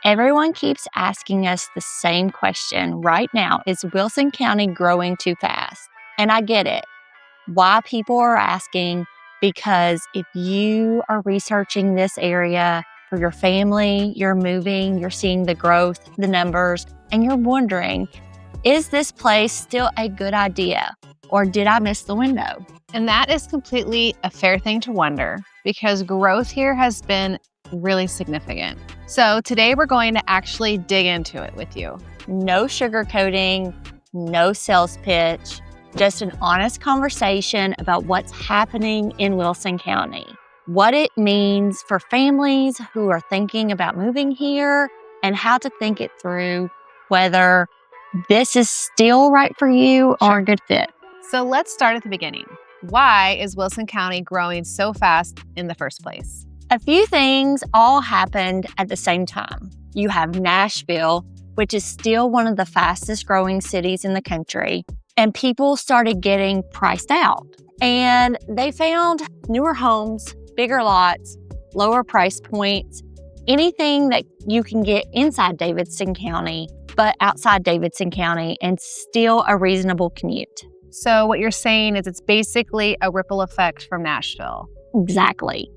Everyone keeps asking us the same question right now. Is Wilson County growing too fast? And I get it. Why people are asking, because if you are researching this area for your family, you're moving, you're seeing the growth, the numbers, and you're wondering, is this place still a good idea? Or did I miss the window? And that is completely a fair thing to wonder because growth here has been really significant. So today we're going to actually dig into it with you. No sugarcoating, no sales pitch, just an honest conversation about what's happening in Wilson County, what it means for families who are thinking about moving here, and how to think it through whether this is still right for you or a good fit. So let's start at the beginning. Why is Wilson County growing so fast in the first place? A few things all happened at the same time. You have Nashville, which is still one of the fastest growing cities in the country, and people started getting priced out. And they found newer homes, bigger lots, lower price points, anything that you can get inside Davidson County, but outside Davidson County, and still a reasonable commute. So what you're saying is it's basically a ripple effect from Nashville. Exactly.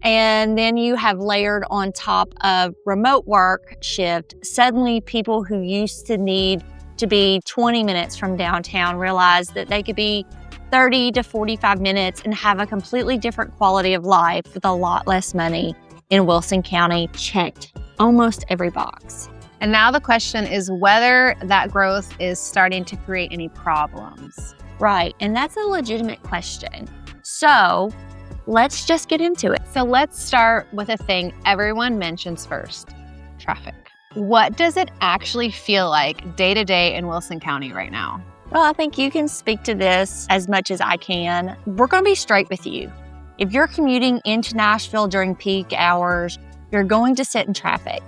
And then you have layered on top of remote work shift, suddenly people who used to need to be 20 minutes from downtown realize that they could be 30 to 45 minutes and have a completely different quality of life with a lot less money in Wilson County. Checked almost every box. And now the question is whether that growth is starting to create any problems. Right, and that's a legitimate question. So let's just get into it. So let's start with a thing everyone mentions first, traffic. What does it actually feel like day to day in Wilson County right now? Well, I think you can speak to this as much as I can. We're going to be straight with you. If you're commuting into Nashville during peak hours, you're going to sit in traffic.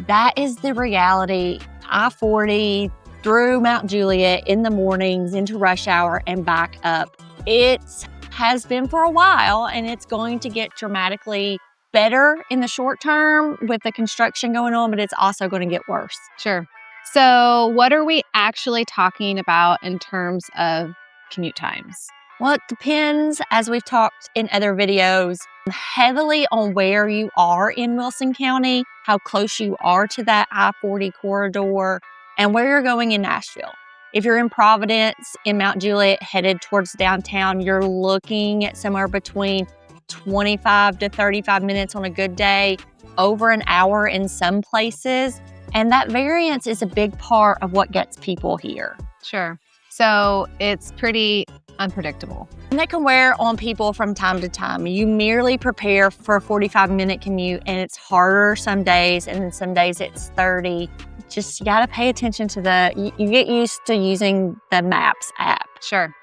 That is the reality. I-40 through Mount Juliet in the mornings into rush hour and back up. It has been for a while, and it's going to get dramatically better in the short term with the construction going on, but it's also going to get worse. Sure. So what are we actually talking about in terms of commute times? Well, it depends, as we've talked in other videos, heavily on where you are in Wilson County, how close you are to that I-40 corridor, and where you're going in Nashville. If you're in Providence, in Mount Juliet, headed towards downtown, you're looking at somewhere between 25 to 35 minutes on a good day, over an hour in some places. And that variance is a big part of what gets people here. Sure. So it's pretty unpredictable. And that can wear on people from time to time. You merely prepare for a 45-minute commute, and it's harder some days, and then some days it's 30. Just you got to pay attention to you get used to using the Maps app. Sure.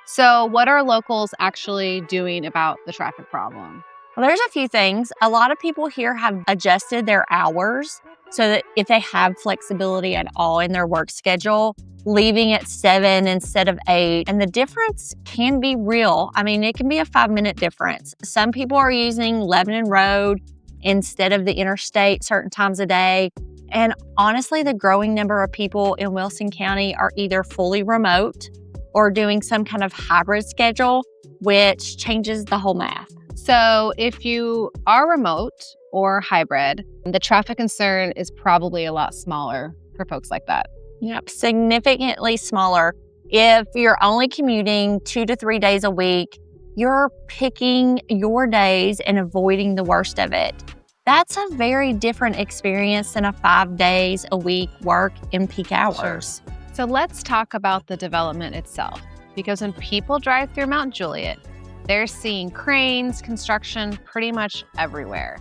So what are locals actually doing about the traffic problem? Well, there's a few things. A lot of people here have adjusted their hours so that if they have flexibility at all in their work schedule, leaving at 7 instead of 8. And the difference can be real. I mean, it can be a 5-minute difference. Some people are using Lebanon Road instead of the interstate certain times a day. And honestly, the growing number of people in Wilson County are either fully remote or doing some kind of hybrid schedule, which changes the whole math. So if you are remote or hybrid, the traffic concern is probably a lot smaller for folks like that. Yep, significantly smaller. If you're only commuting 2 to 3 days a week, you're picking your days and avoiding the worst of it. That's a very different experience than a 5 days a week work in peak hours. Sure. So let's talk about the development itself, because when people drive through Mount Juliet, they're seeing cranes, construction pretty much everywhere.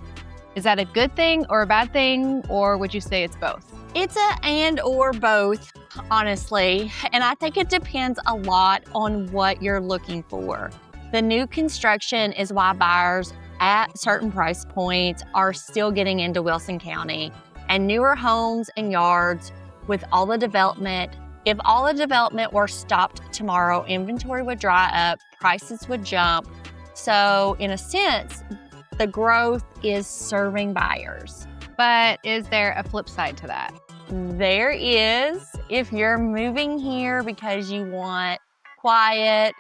Is that a good thing or a bad thing, or would you say it's both? It's a and or both, honestly. And I think it depends a lot on what you're looking for. The new construction is why buyers at certain price points are still getting into Wilson County. And newer homes and yards with all the development, if all the development were stopped tomorrow, inventory would dry up, prices would jump. So in a sense, the growth is serving buyers. But is there a flip side to that? There is. If you're moving here because you want quiet,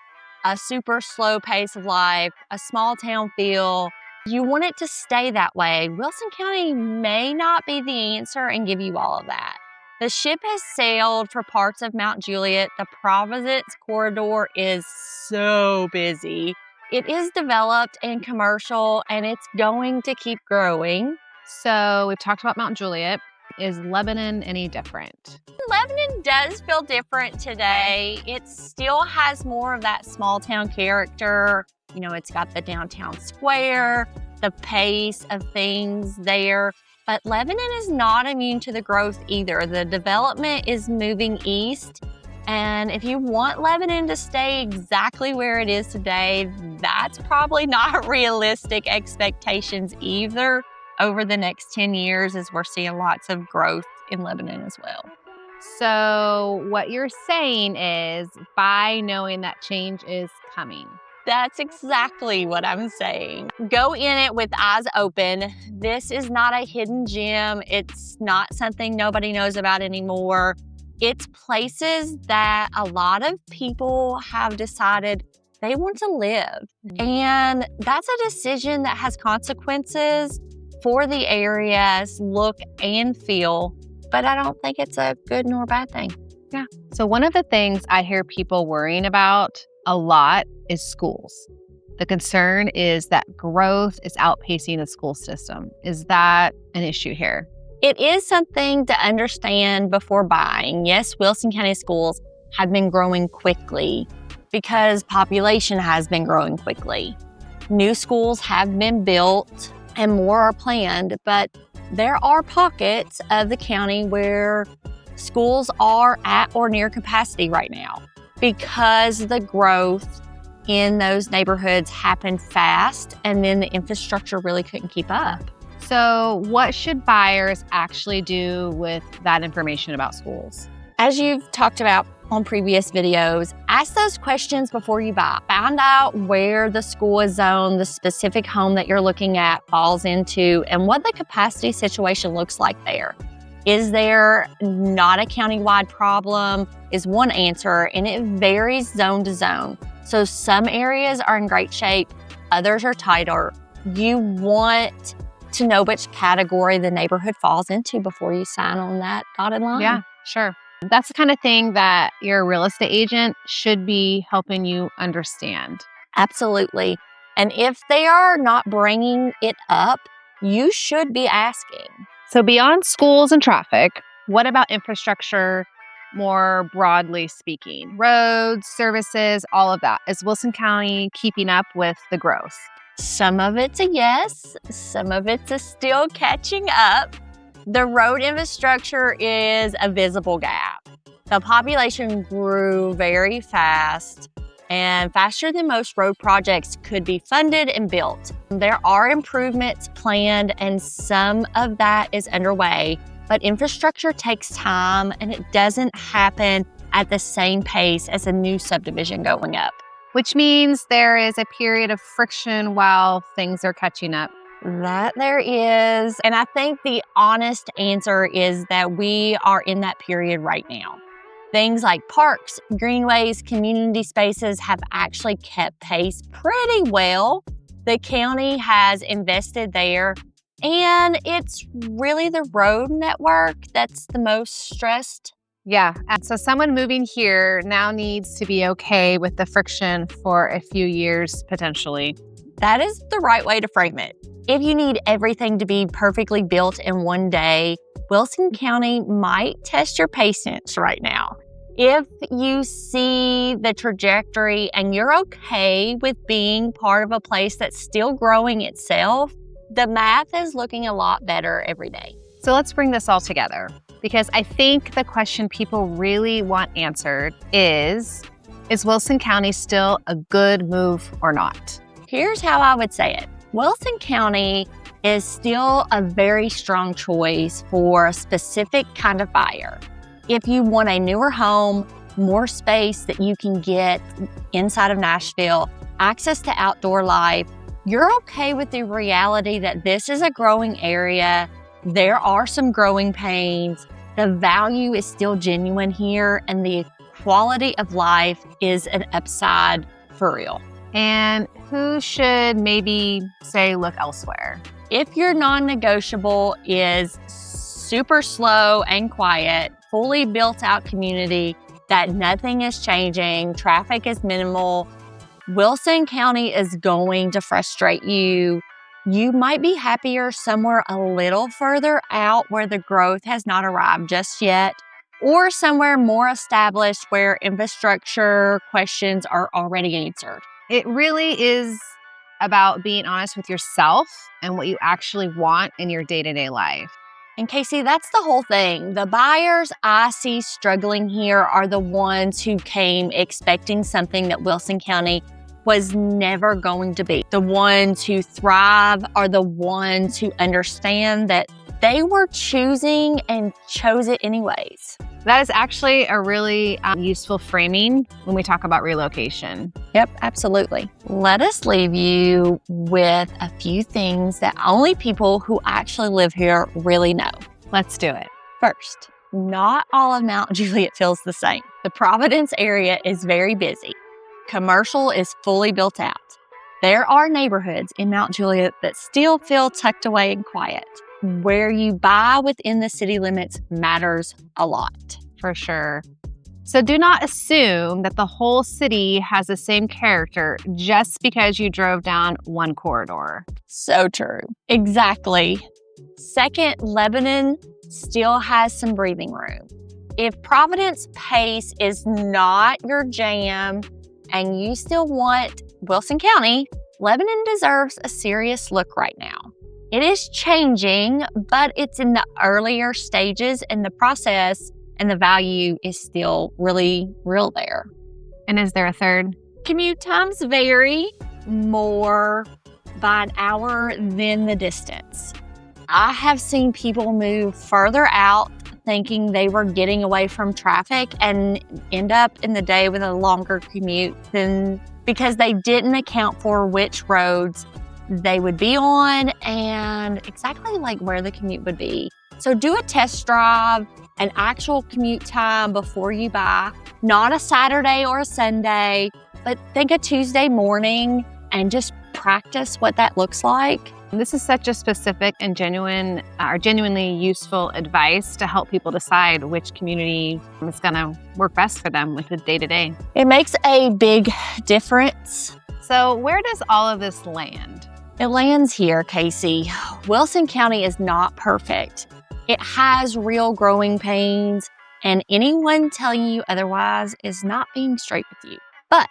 a super slow pace of life, a small town feel, you want it to stay that way, Wilson County may not be the answer and give you all of that. The ship has sailed for parts of Mount Juliet. The Providence corridor is so busy. It is developed and commercial, and it's going to keep growing. So we've talked about Mount Juliet. Is Lebanon any different? Lebanon does feel different today. It still has more of that small town character. You know, it's got the downtown square, the pace of things there. But Lebanon is not immune to the growth either. The development is moving east. And if you want Lebanon to stay exactly where it is today, that's probably not realistic expectations either over the next 10 years, as we're seeing lots of growth in Lebanon as well. So what you're saying is, by knowing that change is coming. That's exactly what I'm saying. Go in it with eyes open. This is not a hidden gem. It's not something nobody knows about anymore. It's places that a lot of people have decided they want to live. And that's a decision that has consequences for the area's look and feel, but I don't think it's a good nor bad thing. Yeah. So one of the things I hear people worrying about a lot is schools. The concern is that growth is outpacing the school system. Is that an issue here? It is something to understand before buying. Yes, Wilson County schools have been growing quickly because population has been growing quickly. New schools have been built and more are planned, but there are pockets of the county where schools are at or near capacity right now because the growth in those neighborhoods happened fast and then the infrastructure really couldn't keep up. So what should buyers actually do with that information about schools? As you've talked about on previous videos, ask those questions before you buy. Find out where the school is zoned, the specific home that you're looking at falls into, and what the capacity situation looks like there. Is there not a countywide problem is one answer, and it varies zone to zone. So some areas are in great shape, others are tighter. You want to know which category the neighborhood falls into before you sign on that dotted line. Yeah, sure. That's the kind of thing that your real estate agent should be helping you understand. Absolutely. And if they are not bringing it up, you should be asking. So beyond schools and traffic, what about infrastructure more broadly speaking? Roads, services, all of that. Is Wilson County keeping up with the growth? Some of it's a yes, some of it's a still catching up. The road infrastructure is a visible gap. The population grew very fast and faster than most road projects could be funded and built. There are improvements planned and some of that is underway, but infrastructure takes time and it doesn't happen at the same pace as a new subdivision going up. Which means there is a period of friction while things are catching up. That there is. And I think the honest answer is that we are in that period right now. Things like parks, greenways, community spaces have actually kept pace pretty well. The county has invested there, and it's really the road network that's the most stressed. Yeah. So someone moving here now needs to be okay with the friction for a few years, potentially. That is the right way to frame it. If you need everything to be perfectly built in one day, Wilson County might test your patience right now. If you see the trajectory and you're okay with being part of a place that's still growing itself, the math is looking a lot better every day. So let's bring this all together, because I think the question people really want answered is Wilson County still a good move or not? Here's how I would say it. Wilson County is still a very strong choice for a specific kind of buyer. If you want a newer home, more space that you can get inside of Nashville, access to outdoor life, you're okay with the reality that this is a growing area There are some growing pains. The value is still genuine here, and the quality of life is an upside for real. And who should maybe say look elsewhere? If your non-negotiable is super slow and quiet, fully built out community, that nothing is changing, traffic is minimal, Wilson County is going to frustrate you. You might be happier somewhere a little further out where the growth has not arrived just yet, or somewhere more established where infrastructure questions are already answered. It really is about being honest with yourself and what you actually want in your day-to-day life. And Casey, that's the whole thing. The buyers I see struggling here are the ones who came expecting something that Wilson County was never going to be. The ones who thrive are the ones who understand that they were choosing and chose it anyways. That is actually a really useful framing when we talk about relocation. Yep, absolutely. Let us leave you with a few things that only people who actually live here really know. Let's do it. First, not all of Mount Juliet feels the same. The Providence area is very busy. Commercial is fully built out. There are neighborhoods in Mount Juliet that still feel tucked away and quiet. Where you buy within the city limits matters a lot. For sure. So do not assume that the whole city has the same character just because you drove down one corridor. So true. Exactly. Second, Lebanon still has some breathing room. If Providence pace is not your jam and you still want Wilson County, Lebanon deserves a serious look right now. It is changing, but it's in the earlier stages in the process, and the value is still really real there. And is there a third? Commute times vary more by an hour than the distance. I have seen people move further out thinking they were getting away from traffic and end up in the day with a longer commute than because they didn't account for which roads they would be on and exactly like where the commute would be. So do a test drive, an actual commute time before you buy, not a Saturday or a Sunday, but think a Tuesday morning and just practice what that looks like. This is such a specific and genuinely useful advice to help people decide which community is going to work best for them with the day-to-day. It makes a big difference. So where does all of this land? It lands here, Casey. Wilson County is not perfect. It has real growing pains, and anyone telling you otherwise is not being straight with you. But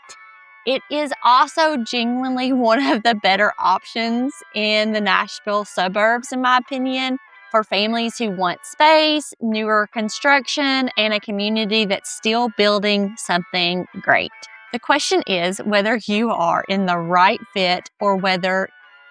it is also genuinely one of the better options in the Nashville suburbs, in my opinion, for families who want space, newer construction, and a community that's still building something great. The question is whether you are in the right fit or whether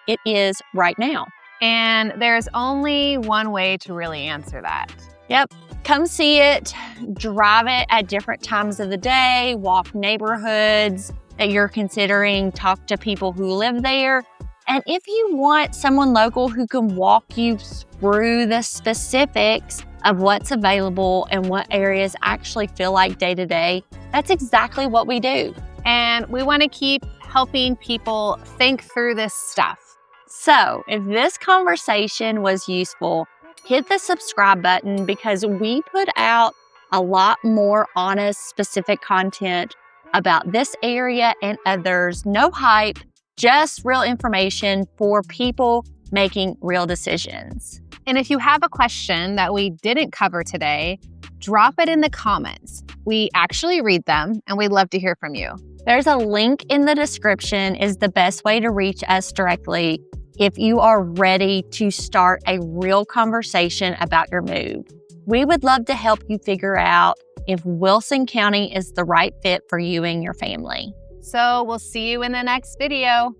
it is right now. And there's only one way to really answer that. Yep. Come see it, drive it at different times of the day, walk neighborhoods that you're considering, talk to people who live there. And if you want someone local who can walk you through the specifics of what's available and what areas actually feel like day to day, that's exactly what we do. And we want to keep helping people think through this stuff. So if this conversation was useful, hit the subscribe button because we put out a lot more honest, specific content about this area and others. No hype, just real information for people making real decisions. And if you have a question that we didn't cover today, drop it in the comments. We actually read them and we'd love to hear from you. There's a link in the description is the best way to reach us directly if you are ready to start a real conversation about your move. We would love to help you figure out if Wilson County is the right fit for you and your family. So we'll see you in the next video.